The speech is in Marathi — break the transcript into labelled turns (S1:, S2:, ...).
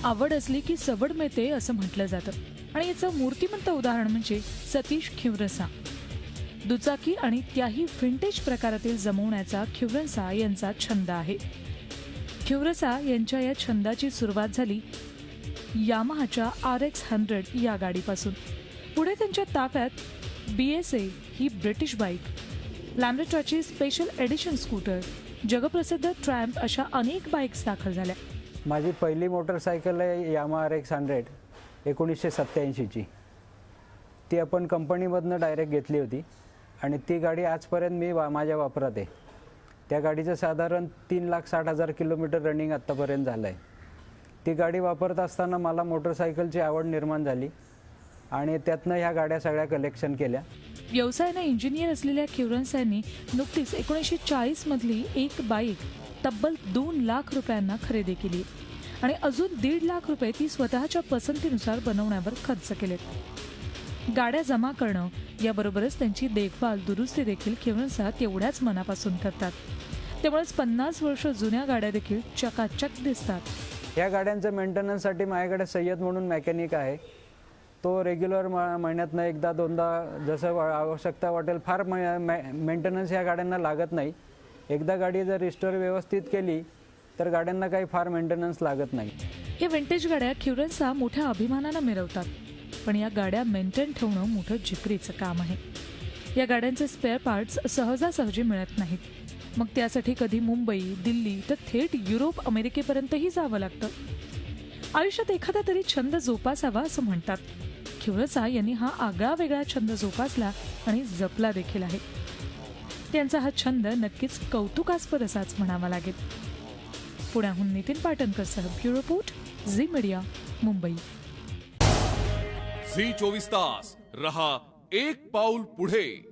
S1: आवड असली की सवड मिळते असं म्हटलं जातं आणि याचं मूर्तिमंत उदाहरण म्हणजे सतीश खिवरसा. दुचाकी आणि त्याही व्हिंटेज प्रकारातील जमवण्याचा खिवरसा यांचा छंद आहे. खिवरसा यांच्या या छंदाची सुरुवात झाली यामाहाच्या RX-100 या गाडीपासून. पुढे त्यांच्या ताफ्यात BSA ही ब्रिटिश बाईक, लॅम्ब्रेटॉची स्पेशल एडिशन स्कूटर, जगप्रसिद्ध ट्रॅम्प अशा अनेक बाईक्स दाखल झाल्या.
S2: माझी पहिली मोटरसायकल आहे यामा RX-100 1987 ची. ती आपण कंपनीमधनं डायरेक्ट घेतली होती आणि ती गाडी आजपर्यंत मी माझ्या वापरात आहे. त्या गाडीचं साधारण 3,60,000 किलोमीटर रनिंग आत्तापर्यंत झालं आहे. ती गाडी वापरत असताना मला मोटरसायकलची आवड निर्माण झाली आणि त्यातनं ह्या गाड्या सगळ्या कलेक्शन केल्या.
S1: व्यवसायाने इंजिनियर असलेल्या खिवरसा यांनी नुकतीच 1940 मधली एक बाईक तब्बल 2 लाख रुपयांना खरेदी केली आणि अजून 1.5 लाख रुपये ती स्वतःच्या पसंतीनुसार बनवण्यावर खर्च केलेत. गाड्या जमा करणं याबरोबरच त्यांची देखभाल दुरुस्ती देखील खिवरसा तेवढ्याच मनापासून करतात. त्यामुळेच 50 वर्ष जुन्या गाड्या देखील चकाचक दिसतात.
S2: या गाड्यांचं मेंटेनन्ससाठी माझ्याकडे सय्यद म्हणून मेकॅनिक आहे. तो रेग्युलर महिन्यातनं एकदा दोनदा जसं आवश्यकता वाटेल. फार मेंटेनन्स या गाड्यांना लागत नाही. एकदा गाडी जर रिस्टोर व्यवस्थित केली तर गाड्यांना काही फार मेंटेनन्स लागत नाही.
S1: हे विंटेज गाड्या खिवरसा मोठ्या अभिमानानं मिरवतात, पण या गाड्या मेंटेन ठेवणं मोठं जिकरीचं काम आहे. या गाड्यांचे स्पेअर पार्ट्स सहजासहजी मिळत नाहीत. मग त्यासाठी कधी मुंबई, दिल्ली तर थेट युरोप, अमेरिकेपर्यंतही जावं लागतं. आयुष्यात एखादा तरी छंद जोपासावा असं म्हणतात. खिवरसा यांनी हा आगळा वेगळा छंद जोपासला आणि जपला देखील आहे. त्यांचा हा छंद नक्कीच कौतुकास्पद असाच म्हणावा लागेल. पुण्याहून नितीन पाटणकरसह bureau report, Zee Media, Mumbai.
S3: Zee 24 तास रहा एक पाऊल पुढे.